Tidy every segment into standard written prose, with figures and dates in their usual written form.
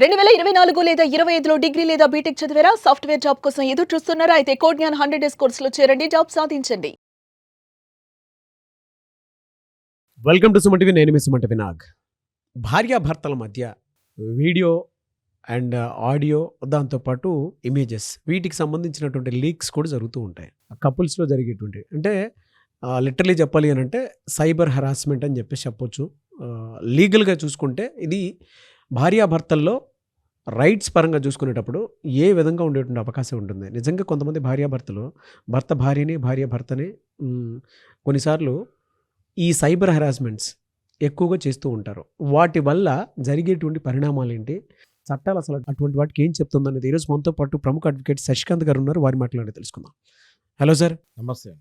2024 లేదా 25లో డిగ్రీ లేదా బీటెక్ చదివారా? సాఫ్ట్‌వేర్ జాబ్ కోసం ఎదురు చూస్తున్నారా? అయితే కోడ్ జ్ఞాన్ 100 డేస్ కోర్సులో చేరండి. జాబ్ సాధించండి. Welcome to Suman TV. నేను మీ సుమన్ టీవీ నాగ్. భార్యాభర్తల మధ్య వీడియో అండ్ ఆడియో, దాంతోపాటు ఇమేజెస్, వీటికి సంబంధించినటువంటి లీక్స్ కూడా జరుగుతూ ఉంటాయి కపుల్స్లో జరిగేటువంటి. అంటే లిటరలీ చెప్పాలి అని అంటే సైబర్ హరాస్మెంట్ అని చెప్పేసి చెప్పొచ్చు. లీగల్గా చూసుకుంటే ఇది భార్యాభర్తల్లో రైట్స్ పరంగా చూసుకునేటప్పుడు ఏ విధంగా ఉండేటువంటి అవకాశం ఉంటుంది. నిజంగా కొంతమంది భార్యాభర్తలు భర్త భార్యని, భార్య భర్తని కొన్నిసార్లు ఈ సైబర్ హరాస్మెంట్స్ ఎక్కువగా చేస్తూ ఉంటారు. వాటి వల్ల జరిగేటువంటి పరిణామాలు ఏంటి, చట్టాలు అసలు అటువంటి వాటికి ఏం చెప్తుందనేది ఈరోజు మనతో పాటు ప్రముఖ అడ్వకేట్ శశికాంత్ గారు ఉన్నారు. వారి మాట్లాడి తెలుసుకుందాం. Hello sir. నమస్తే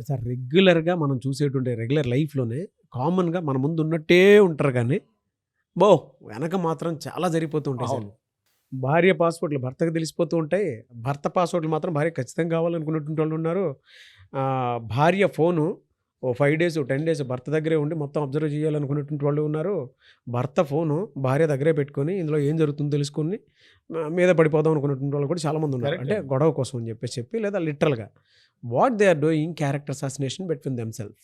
సార్, రెగ్యులర్గా మనం చూసేటువంటి రెగ్యులర్ లైఫ్లోనే కామన్గా మన ముందు ఉన్నట్టే ఉంటారు, కానీ వెనక మాత్రం చాలా జరిగిపోతూ ఉంటాయి సార్. భార్య పాస్వర్డ్లు భర్తకు తెలిసిపోతూ ఉంటాయి, భర్త పాస్వర్డ్లు మాత్రం భార్య ఖచ్చితంగా కావాలనుకున్నటువంటి వాళ్ళు ఉన్నారు. భార్య ఫోను 5 days 10 days భర్త దగ్గరే ఉండి మొత్తం అబ్జర్వ్ చేయాలనుకునేటువంటి వాళ్ళు ఉన్నారు. భర్త ఫోను భార్య దగ్గరే పెట్టుకొని ఇందులో ఏం జరుగుతుందో తెలుసుకొని మీద పడిపోదాం అనుకునేటువంటి వాళ్ళు కూడా చాలామంది ఉన్నారు. అంటే గొడవ కోసం అని చెప్పి లేదా లిటరల్గా what they are doing character assassination between themselves.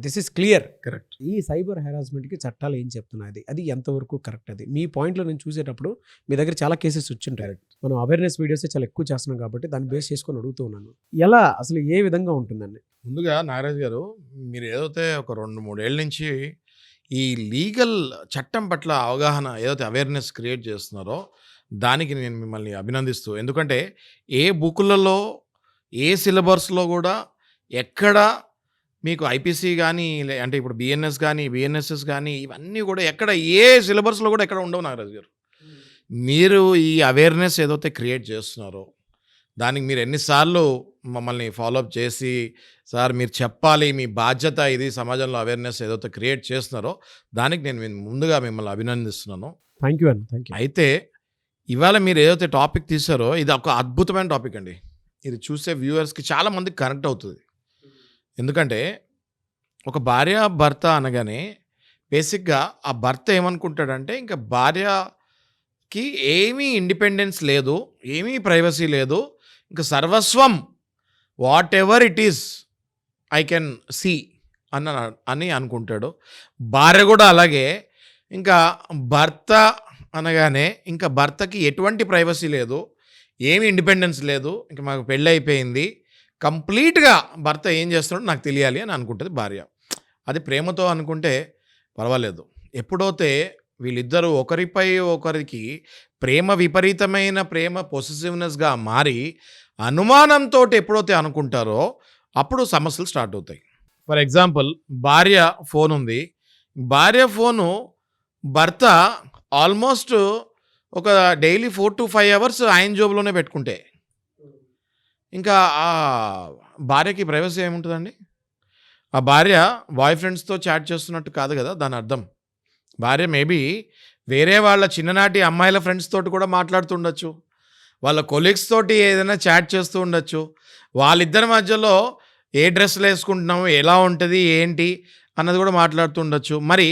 This is clear. Correct. ఈ సైబర్ హెరాస్మెంట్కి చట్టాలు ఏం చెప్తున్నాయి, అది ఎంతవరకు కరెక్ట్? అది మీ పాయింట్లో నేను చూసేటప్పుడు మీ దగ్గర చాలా కేసెస్ వచ్చింటాయి. మనం అవేర్నెస్ వీడియోస్ చాలా ఎక్కువ చేస్తున్నాం కాబట్టి దాన్ని బేస్ చేసుకొని అడుగుతూ ఉన్నాను. ఎలా అసలు ఏ విధంగా ఉంటుందండి? ముందుగా నాగరాజ్ గారు, మీరు ఏదైతే ఒక 2-3 ఏళ్ళ నుంచి ఈ లీగల్ చట్టం పట్ల అవగాహన, ఏదైతే అవేర్నెస్ క్రియేట్ చేస్తున్నారో దానికి నేను మిమ్మల్ని అభినందిస్తూ, ఎందుకంటే ఏ బుక్లలో ఏ సిలబస్లో కూడా ఎక్కడ మీకు ఐపీసీ కానీ, అంటే ఇప్పుడు బిఎన్ఎస్ కానీ బిఎన్ఎస్ఎస్ కానీ ఇవన్నీ కూడా ఎక్కడ ఏ సిలబస్లో కూడా ఎక్కడ ఉండవు నాగరాజ్ గారు. మీరు ఈ అవేర్నెస్ ఏదైతే క్రియేట్ చేస్తున్నారో దానికి మీరు ఎన్నిసార్లు మమ్మల్ని ఫాలోఅప్ చేసి, సార్ మీరు చెప్పాలి, మీ బాధ్యత ఇది, సమాజంలో అవేర్నెస్ ఏదైతే క్రియేట్ చేస్తున్నారో దానికి నేను ముందుగా మిమ్మల్ని అభినందిస్తున్నాను. థ్యాంక్ యూ అండి. Thank you. అయితే ఇవాళ మీరు ఏదైతే టాపిక్ తీసారో ఇది ఒక అద్భుతమైన టాపిక్ అండి. ఇది చూసే వ్యూవర్స్కి చాలామందికి కనెక్ట్ అవుతుంది. ఎందుకంటే ఒక భార్య భర్త అనగానే బేసిక్గా ఆ భర్త ఏమనుకుంటాడంటే ఇంకా భార్యకి ఏమీ ఇండిపెండెన్స్ లేదు, ఏమీ ప్రైవసీ లేదు, ఇంకా సర్వస్వం whatever it is I can see అని అనుకుంటాడు. భార్య కూడా అలాగే. ఇంకా భర్త అనగానే ఇంకా భర్తకి ఎటువంటి ప్రైవసీ లేదు, ఏమీ ఇండిపెండెన్స్ లేదు, ఇంకా మాకు పెళ్ళి అయిపోయింది, కంప్లీట్గా భర్త ఏం చేస్తున్నాడో నాకు తెలియాలి అని అనుకుంటుంది భార్య. అది ప్రేమతో అనుకుంటే పర్వాలేదు. ఎప్పుడైతే వీళ్ళిద్దరూ ఒకరిపై ఒకరికి ప్రేమ విపరీతమైన ప్రేమ పొసెసివ్నెస్గా మారి అనుమానంతో ఎప్పుడైతే అనుకుంటారో అప్పుడు సమస్యలు స్టార్ట్ అవుతాయి. ఫర్ ఎగ్జాంపుల్, భార్య ఫోన్ ఉంది, భార్య ఫోను భర్త ఆల్మోస్ట్ ఒక డైలీ 4 to 5 hours ఆయన జోబులోనే పెట్టుకుంటే ఇంకా ఆ భార్యకి ప్రైవసీ ఏముంటుందండి? ఆ భార్య బాయ్ ఫ్రెండ్స్తో చాట్ చేస్తున్నట్టు కాదు కదా దాని అర్థం. భార్య మేబీ వేరే వాళ్ళ చిన్ననాటి అమ్మాయిల ఫ్రెండ్స్ తోటి కూడా మాట్లాడుతుండొచ్చు, వాళ్ళ కొలీగ్స్ తోటి ఏదైనా చాట్ చేస్తూ ఉండొచ్చు, వాళ్ళిద్దరి మధ్యలో ఏ డ్రెస్సులు వేసుకుంటున్నాము, ఎలా ఉంటుంది ఏంటి అన్నది కూడా మాట్లాడుతుండొచ్చు. మరి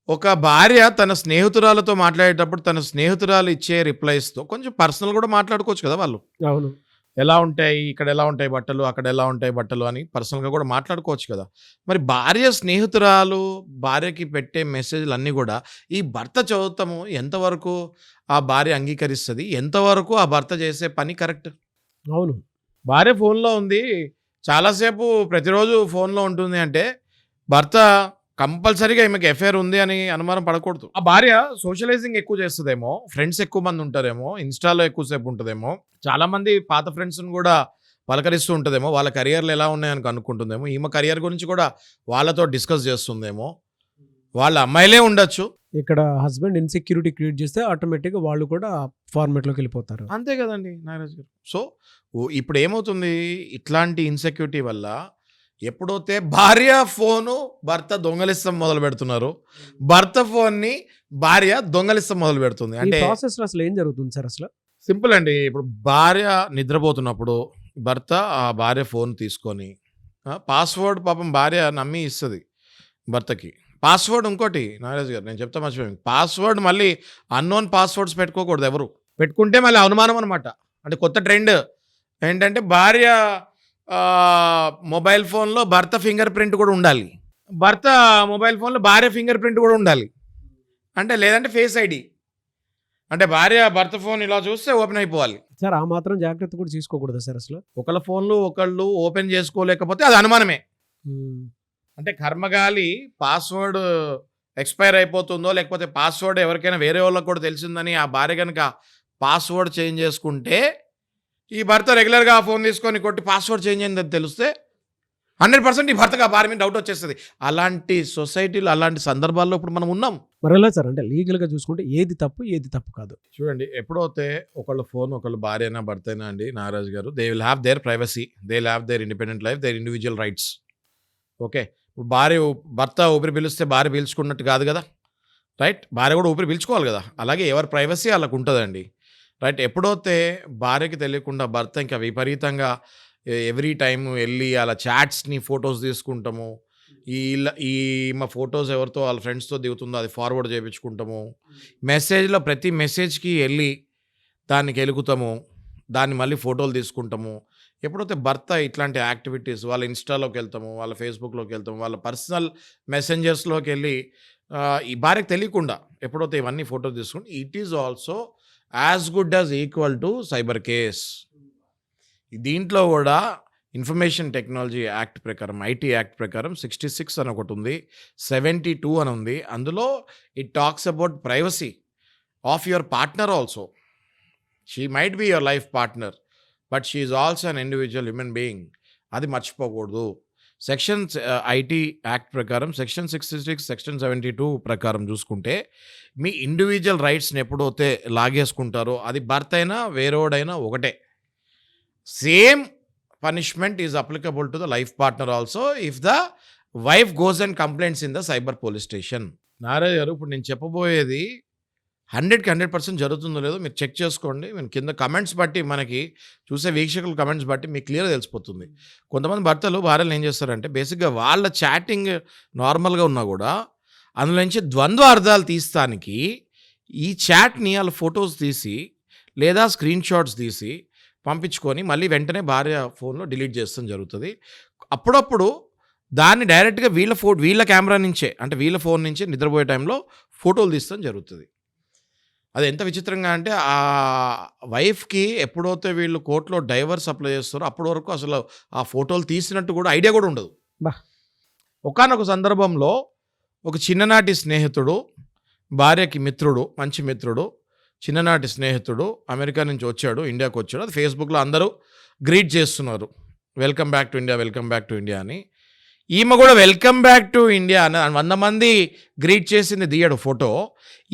ఒక భార్య తన స్నేహితురాలతో మాట్లాడేటప్పుడు తన స్నేహితురాలు ఇచ్చే రిప్లైస్తో కొంచెం పర్సనల్ కూడా మాట్లాడుకోవచ్చు కదా వాళ్ళు. అవును. ఎలా ఉంటాయి, ఇక్కడ ఎలా ఉంటాయి బట్టలు, అక్కడ ఎలా ఉంటాయి బట్టలు అని పర్సనల్గా కూడా మాట్లాడుకోవచ్చు కదా. మరి భార్య స్నేహితురాలు భార్యకి పెట్టే మెసేజ్లు అన్నీ కూడా ఈ భర్త చదువుతాము, ఎంతవరకు ఆ భార్య అంగీకరిస్తుంది, ఎంతవరకు ఆ భర్త చేసే పని కరెక్ట్? అవును. భార్య ఫోన్లో ఉంది, చాలాసేపు ప్రతిరోజు ఫోన్లో ఉంటుంది అంటే భర్త కంపల్సరీగా ఈమెకి ఎఫైర్ ఉంది అని అనుమానం పడకూడదు. ఆ భార్య సోషలైజింగ్ ఎక్కువ చేస్తుందేమో, ఫ్రెండ్స్ ఎక్కువ మంది ఉంటారేమో, ఇన్స్టాలో ఎక్కువసేపు ఉంటుందేమో, చాలామంది పాత ఫ్రెండ్స్ని కూడా పలకరిస్తూ ఉంటుందేమో, వాళ్ళ కెరియర్లు ఎలా ఉన్నాయని అనుకుంటుందేమో, ఈమె కెరియర్ గురించి కూడా వాళ్ళతో డిస్కస్ చేస్తుందేమో, వాళ్ళ అమ్మాయిలే ఉండొచ్చు. ఇక్కడ హస్బెండ్ ఇన్సెక్యూరిటీ క్రియేట్ చేస్తే ఆటోమేటిక్గా వాళ్ళు కూడా ఫార్మేట్లోకి వెళ్ళిపోతారు. అంతే కదండి నాగరాజ్ గారు. సో ఇప్పుడు ఏమవుతుంది, ఇట్లాంటి ఇన్సెక్యూరిటీ వల్ల ఎప్పుడైతే భార్య ఫోను భర్త దొంగలిస్తాం మొదలు పెడుతున్నారు, భర్త ఫోన్ని భార్య దొంగలిస్తాం మొదలు పెడుతుంది. అంటే ప్రాసెస్ అసలు ఏం జరుగుతుంది సార్? అసలు సింపుల్ అండి. ఇప్పుడు భార్య నిద్రపోతున్నప్పుడు భర్త ఆ భార్య ఫోన్ తీసుకొని పాస్వర్డ్ పాపం భార్య నమ్మి ఇస్తుంది భర్తకి. పాస్వర్డ్ ఇంకోటి నాగరాజ్ గారు నేను చెప్తా మర్చిపోయాను. పాస్వర్డ్ మళ్ళీ అన్నోన్ పాస్వర్డ్స్ పెట్టుకోకూడదు ఎవరు. పెట్టుకుంటే మళ్ళీ అనుమానం అనమాట. అంటే కొత్త ట్రెండ్ ఏంటంటే భార్య మొబైల్ ఫోన్లో భర్త ఫింగర్ ప్రింట్ కూడా ఉండాలి, భర్త మొబైల్ ఫోన్లో భార్య ఫింగర్ ప్రింట్ కూడా ఉండాలి. అంటే లేదంటే ఫేస్ ఐడి. అంటే భార్య భర్త ఫోన్ ఇలా చూస్తే ఓపెన్ అయిపోవాలి. సార్ ఆ మాత్రం జాగ్రత్త కూడా తీసుకోకూడదా సార్ అసలు? ఒకళ్ళ ఫోన్లు ఒకళ్ళు ఓపెన్ చేసుకోలేకపోతే అది అనుమానమే. అంటే కర్మగాలి పాస్వర్డ్ ఎక్స్పైర్ అయిపోతుందో లేకపోతే పాస్వర్డ్ ఎవరికైనా వేరే వాళ్ళకి కూడా తెలిసిందని ఆ భార్య కనుక పాస్వర్డ్ చేంజ్ చేసుకుంటే ఈ భర్త రెగ్యులర్గా ఆ ఫోన్ తీసుకొని కొట్టి పాస్వర్డ్ చేంజ్ అయిందని తెలిస్తే 100% ఈ భర్తకు ఆ భార్య మీద డౌట్ వచ్చేస్తుంది. అలాంటి సొసైటీలో అలాంటి సందర్భాల్లో ఇప్పుడు మనం ఉన్నాం. మరి ఎలా సార్ అంటే లీగల్గా చూసుకుంటే ఏది తప్పు ఏది తప్పు కాదు? చూడండి, ఎప్పుడైతే ఒకళ్ళ ఫోన్ ఒకళ్ళు భార్య అయినా భర్త అయినా అండి నాగరాజు గారు, they will have their privacy, they will have their independent life, there individual rights. Okay, భర్త ఊపిరి పీలిస్తే భార్య పీల్చుకున్నట్టు కాదు కదా, రైట్? భార్య కూడా ఊపిరి పీల్చుకోవాలి కదా. అలాగే ఎవరి ప్రైవసీ వాళ్ళకు ఉంటుందండి, రైట్? ఎప్పుడైతే భార్యకి తెలియకుండా భర్త ఇంకా విపరీతంగా ఎవ్రీ టైం వెళ్ళి అలా చాట్స్ని ఫొటోస్ తీసుకుంటాము, మా ఫొటోస్ ఎవరితో వాళ్ళ ఫ్రెండ్స్తో దిగుతుందో అది ఫార్వర్డ్ చేయించుకుంటాము, మెసేజ్లో ప్రతి మెసేజ్కి వెళ్ళి దానికి ఎలుగుతాము, దాన్ని మళ్ళీ ఫోటోలు తీసుకుంటాము. ఎప్పుడైతే భర్త ఇట్లాంటి యాక్టివిటీస్ వాళ్ళ ఇన్స్టాలోకి వెళ్తాము, వాళ్ళ ఫేస్బుక్లోకి వెళ్తాము, వాళ్ళ పర్సనల్ మెసెంజర్స్లోకి వెళ్ళి ఈ భార్యకు తెలియకుండా ఎప్పుడైతే ఇవన్నీ ఫోటోలు తీసుకుంటే it is also as good as equal to cyber case. దీంట్లో కూడా ఇన్ఫర్మేషన్ టెక్నాలజీ యాక్ట్ ప్రకారం, ఐటీ యాక్ట్ ప్రకారం 66 అని ఒకటి ఉంది, 72 అని ఉంది. అందులో it talks about privacy of your partner also. She might be your life partner but she is also an individual human being. అది మర్చిపోకూడదు. సెక్షన్ ఐటీ యాక్ట్ ప్రకారం సెక్షన్ 66, సెక్షన్ 72 ప్రకారం చూసుకుంటే మీ ఇండివిజువల్ రైట్స్ని ఎప్పుడైతే లాగేసుకుంటారో అది భర్త అయినా వేరేవాడైనా ఒకటే. Same punishment is applicable to the life partner also if the wife goes and complains in the cyber police station. Narayana గారు, ఇప్పుడు నేను చెప్పబోయేది 100కి 100% జరుగుతుందో లేదో మీరు చెక్ చేసుకోండి. మీరు కింద కమెంట్స్ బట్టి, మనకి చూసే వీక్షకుల కమెంట్స్ బట్టి మీకు క్లియర్గా తెలిసిపోతుంది. కొంతమంది భర్తలు భార్యలు ఏం చేస్తారంటే బేసిక్గా వాళ్ళ చాటింగ్ నార్మల్గా ఉన్నా కూడా అందులో నుంచి ద్వంద్వ అర్థాలు తీస్తానికి ఈ చాట్ని వాళ్ళ ఫొటోస్ తీసి లేదా స్క్రీన్ షాట్స్ తీసి పంపించుకొని మళ్ళీ వెంటనే భార్య ఫోన్లో డిలీట్ చేస్తాం జరుగుతుంది. అప్పుడప్పుడు దాన్ని డైరెక్ట్గా వీళ్ళ కెమెరా నుంచే, అంటే వీళ్ళ ఫోన్ నుంచే నిద్రపోయే టైంలో ఫోటోలు తీస్తాం జరుగుతుంది. అది ఎంత విచిత్రంగా అంటే ఆ వైఫ్కి ఎప్పుడైతే వీళ్ళు కోర్టులో డైవర్స్ అప్లై చేస్తారో అప్పటి వరకు అసలు ఆ ఫోటోలు తీసినట్టు కూడా ఐడియా కూడా ఉండదు. ఒకానొక సందర్భంలో ఒక చిన్ననాటి స్నేహితుడు, భార్యకి మిత్రుడు, మంచి మిత్రుడు, చిన్ననాటి స్నేహితుడు అమెరికా నుంచి వచ్చాడు, ఇండియాకి వచ్చాడు. అది ఫేస్బుక్లో అందరూ గ్రీట్ చేస్తున్నారు, welcome back to India, welcome back to India అని. ఈమె కూడా వెల్కమ్ బ్యాక్ టు ఇండియా అని 100 మంది గ్రీట్ చేసింది తీయడు ఫోటో.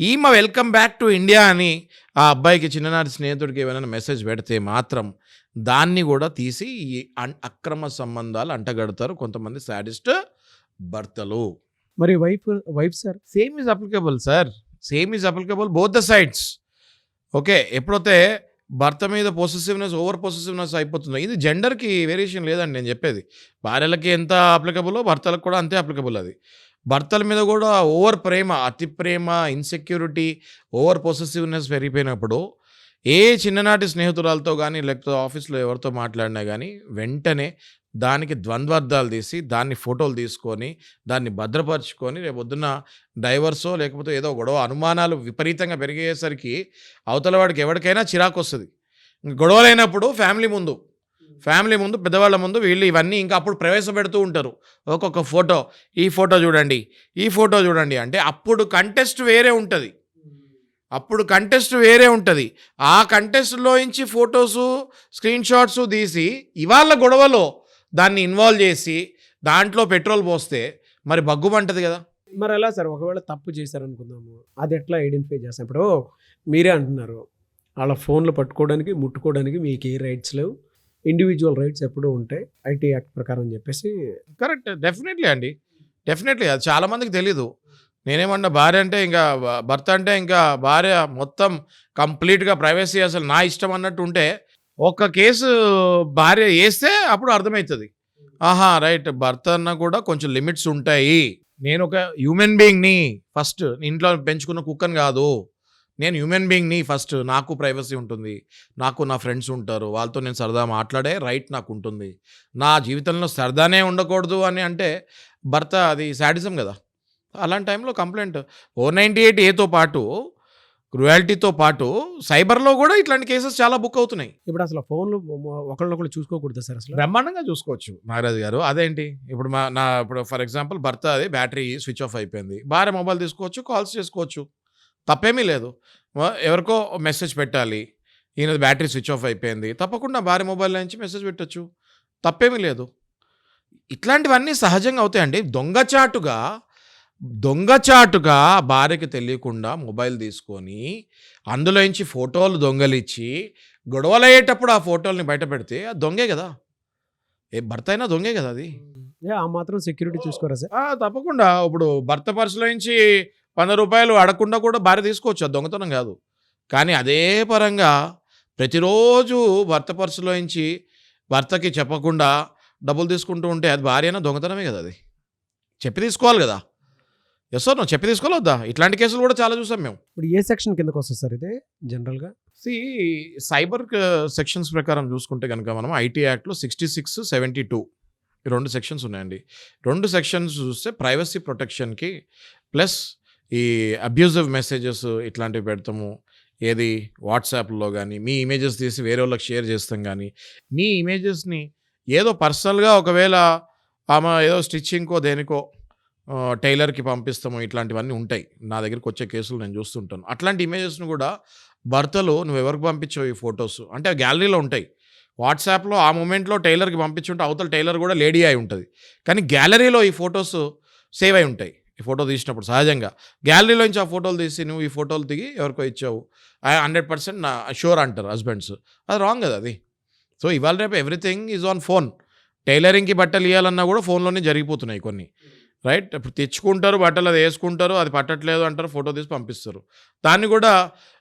ఈమె వెల్కమ్ బ్యాక్ టు ఇండియా అని ఆ అబ్బాయికి, చిన్ననాటి స్నేహితుడికి ఏమైనా మెసేజ్ పెడితే మాత్రం దాన్ని కూడా తీసి ఈ అక్రమ సంబంధాలు అంటగడతారు కొంతమంది సాడిస్ట్ భర్తలు. మరి wife sir same is applicable sir, same is applicable both the sides. Okay, ఎప్పుడైతే భర్త మీద పొసెసివ్నెస్, ఓవర్ పొసెసివ్నెస్ అయిపోతుందో, ఇది జెండర్కి వేరియేషన్ లేదండి నేను చెప్పేది. భార్యలకి ఎంత అప్లికబుల్లో భర్తలకు కూడా అంతే అప్లికబుల్. అది భర్తల మీద కూడా ఓవర్ ప్రేమ, అతి ప్రేమ, ఇన్సెక్యూరిటీ, ఓవర్ పొసెసివ్నెస్ పెరిగిపోయినప్పుడు ఏ చిన్ననాటి స్నేహితురాలతో కానీ లేకపోతే ఆఫీస్లో ఎవరితో మాట్లాడినా కానీ వెంటనే దానికి ద్వంద్వార్థాలు తీసి దాన్ని ఫోటోలు తీసుకొని దాన్ని భద్రపరుచుకొని రేపొద్దున డైవర్సో లేకపోతే ఏదో గొడవ, అనుమానాలు విపరీతంగా పెరిగేసరికి అవతల వాడికి ఎవరికైనా చిరాకు వస్తుంది. గొడవలైనప్పుడు ఫ్యామిలీ ముందు పెద్దవాళ్ళ ముందు వీళ్ళు ఇవన్నీ ఇంకా అప్పుడు ప్రవేశపెడుతూ ఉంటారు. ఒక్కొక్క ఫోటో, ఈ ఫోటో చూడండి, ఈ ఫోటో చూడండి అంటే అప్పుడు కంటెస్ట్ వేరే ఉంటుంది. ఆ కంటెస్ట్లో నుంచి ఫొటోసు, స్క్రీన్ షాట్స్ తీసి ఇవాళ గొడవలో దాన్ని ఇన్వాల్వ్ చేసి దాంట్లో పెట్రోల్ పోస్తే మరి బగ్గుమంటది కదా. మరి ఎలా సార్, ఒకవేళ తప్పు చేశారనుకుందాము, అది ఎట్లా ఐడెంటిఫై చేస్తాం? ఇప్పుడు మీరే అంటున్నారు వాళ్ళ ఫోన్లు పట్టుకోవడానికి, ముట్టుకోవడానికి మీకు ఏ రైట్స్ లేవు, ఇండివిజువల్ రైట్స్ ఎప్పుడూ ఉంటాయి ఐటీ యాక్ట్ ప్రకారం అని చెప్పేసి. కరెక్ట్, డెఫినెట్లీ అండి, డెఫినెట్లీ. అది చాలామందికి తెలీదు. నేనేమన్నా భార్య అంటే ఇంకా భర్త అంటే ఇంకా భార్య మొత్తం కంప్లీట్గా ప్రైవసీ, అసలు నా ఇష్టం అన్నట్టు ఉంటే ఒక కేసు భార్య వేస్తే అప్పుడు అర్థమవుతుంది, ఆహా రైట్, భర్త అన్న కూడా కొంచెం లిమిట్స్ ఉంటాయి. నేను ఒక హ్యూమన్ బీయింగ్ని ఫస్ట్ ఇంట్లో పెంచుకున్న కుక్కని కాదు, నేను హ్యూమన్ బీయింగ్ని ఫస్ట్. నాకు ప్రైవసీ ఉంటుంది, నాకు నా ఫ్రెండ్స్ ఉంటారు, వాళ్ళతో నేను సరదా మాట్లాడే రైట్ నాకు ఉంటుంది. నా జీవితంలో సరదానే ఉండకూడదు అని అంటే భర్త అది శాడిజం కదా. అలాంటి టైంలో కంప్లైంట్ 498A పాటు క్రుయాలిటీతో పాటు సైబర్లో కూడా ఇట్లాంటి కేసెస్ చాలా బుక్ అవుతున్నాయి. ఇప్పుడు అసలు ఫోన్లు ఒకళ్ళొకళ్ళు చూసుకోకూడదు సార్ అసలు. బ్రహ్మాండంగా చూసుకోవచ్చు నాగరాజు గారు. అదేంటి ఇప్పుడు ఇప్పుడు ఫర్ ఎగ్జాంపుల్ భర్త అది బ్యాటరీ స్విచ్ ఆఫ్ అయిపోయింది, భార్య మొబైల్ తీసుకోవచ్చు, కాల్స్ చేసుకోవచ్చు, తప్పేమీ లేదు. ఎవరికో మెసేజ్ పెట్టాలి, ఈయనది బ్యాటరీ స్విచ్ ఆఫ్ అయిపోయింది, తప్పకుండా భార్య మొబైల్ నుంచి మెసేజ్ పెట్టచ్చు, తప్పేమీ లేదు. ఇట్లాంటివన్నీ సహజంగా అవుతాయండి. దొంగచాటుగా భార్యకి తెలియకుండా మొబైల్ తీసుకొని అందులోంచి ఫోటోలు దొంగలిచ్చి గొడవలు అయ్యేటప్పుడు ఆ ఫోటోల్ని బయట పెడితే అది దొంగే కదా. ఏ భర్త అయినా దొంగే కదా అది. ఆ మాత్రం సెక్యూరిటీ చూసుకోరా సార్? తప్పకుండా. ఇప్పుడు భర్త పర్సులో నుంచి 100 రూపాయలు అడగకుండా కూడా భార్య తీసుకోవచ్చు, అది దొంగతనం కాదు. కానీ అదే పరంగా ప్రతిరోజు భర్త పర్సులో నుంచి భర్తకి చెప్పకుండా డబ్బులు తీసుకుంటూ ఉంటే అది భార్య అయినా దొంగతనమే కదా. అది చెప్పి తీసుకోవాలి కదా. ఎస్ సార్, చెప్పి తీసుకోవాలొద్దా? ఇట్లాంటి కేసులు కూడా చాలా చూసాం మేము. ఇప్పుడు ఏ సెక్షన్ కిందకు వస్తుంది సార్ ఇది జనరల్గా? సైబర్ సెక్షన్స్ ప్రకారం చూసుకుంటే కనుక మనం ఐటీ యాక్ట్లో 66, 72 ఈ 2 సెక్షన్స్ ఉన్నాయండి. 2 సెక్షన్స్ చూస్తే ప్రైవసీ ప్రొటెక్షన్కి ప్లస్ ఈ అబ్యూజివ్ మెసేజెస్ ఇట్లాంటివి పెడతాము. ఏది వాట్సాప్లో కానీ మీ ఇమేజెస్ తీసి వేరే వాళ్ళకి షేర్ చేస్తాం, కానీ మీ ఇమేజెస్ని ఏదో పర్సనల్గా ఒకవేళ ఆమె ఏదో స్టిచ్చింగ్కో దేనికో టైలర్కి పంపిస్తాము, ఇట్లాంటివన్నీ ఉంటాయి. నా దగ్గరికి వచ్చే కేసులు నేను చూస్తుంటాను. అట్లాంటి ఇమేజెస్ను కూడా భర్తలు నువ్వు ఎవరికి పంపించావు ఈ ఫొటోస్ అంటే గ్యాలరీలో ఉంటాయి. వాట్సాప్లో ఆ మూమెంట్లో టైలర్కి పంపించుంటే అవతల టైలర్ కూడా లేడీ అయి ఉంటుంది, కానీ గ్యాలరీలో ఈ ఫొటోస్ సేవ్ అయి ఉంటాయి. ఈ ఫోటో తీసినప్పుడు సహజంగా గ్యాలరీలో నుంచి ఆ ఫోటోలు తీసి నువ్వు ఈ ఫోటోలు దిగి ఎవరికో ఇచ్చావు 100% నా షూర్ అంటారు హస్బెండ్స్. అది రాంగ్ కదా అది. సో ఇవాళ రేపు ఎవ్రీథింగ్ ఈజ్ ఆన్ ఫోన్. టైలరింగ్కి బట్టలు ఇవ్వాలన్నా కూడా ఫోన్లోనే జరిగిపోతున్నాయి కొన్ని, రైట్? ఇప్పుడు తెచ్చుకుంటారు బట్టలు, అది వేసుకుంటారు, అది పట్టట్లేదు అంటారు, ఫోటో తీసి పంపిస్తారు. దాన్ని కూడా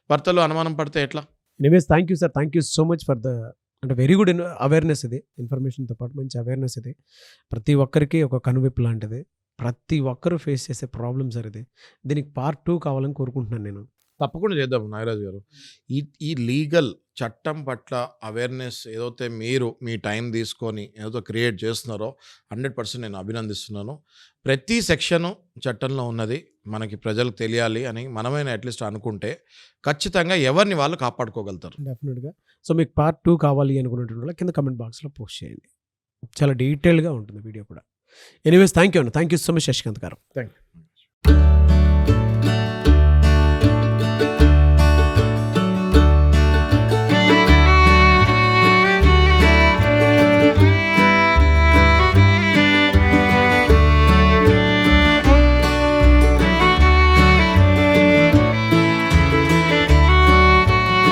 భర్తలు అనుమానం పడితే ఎట్లా? Anyways thank you sir, thank you so much for the అంటే వెరీ గుడ్ అవేర్నెస్. ఇది ఇన్ఫర్మేషన్తో పాటు మంచి అవేర్నెస్. ఇది ప్రతి ఒక్కరికి ఒక కనువిప్పు లాంటిది. ప్రతి ఒక్కరూ ఫేస్ చేసే ప్రాబ్లమ్ సార్ ఇది. దీనికి పార్ట్ 2 కావాలని కోరుకుంటున్నాను నేను. తప్పకుండా చేద్దాం నాగరాజు గారు. ఈ లీగల్ చట్టం పట్ల అవేర్నెస్ ఏదైతే మీరు మీ టైం తీసుకొని ఏదైతే క్రియేట్ చేస్తున్నారో 100% నేను అభినందిస్తున్నాను. ప్రతి సెక్షను చట్టంలో ఉన్నది మనకి ప్రజలకు తెలియాలి అని మనమైనా అట్లీస్ట్ అనుకుంటే ఖచ్చితంగా ఎవరిని వాళ్ళు కాపాడుకోగలుగుతారు. డెఫినెట్గా. సో మీకు పార్ట్ 2 కావాలి అనుకున్నటువంటి వాళ్ళు కింద కమెంట్ బాక్స్లో పోస్ట్ చేయండి. చాలా డీటెయిల్గా ఉంటుంది వీడియో కూడా. Anyways thank you so much Shashikant garu. Thank you.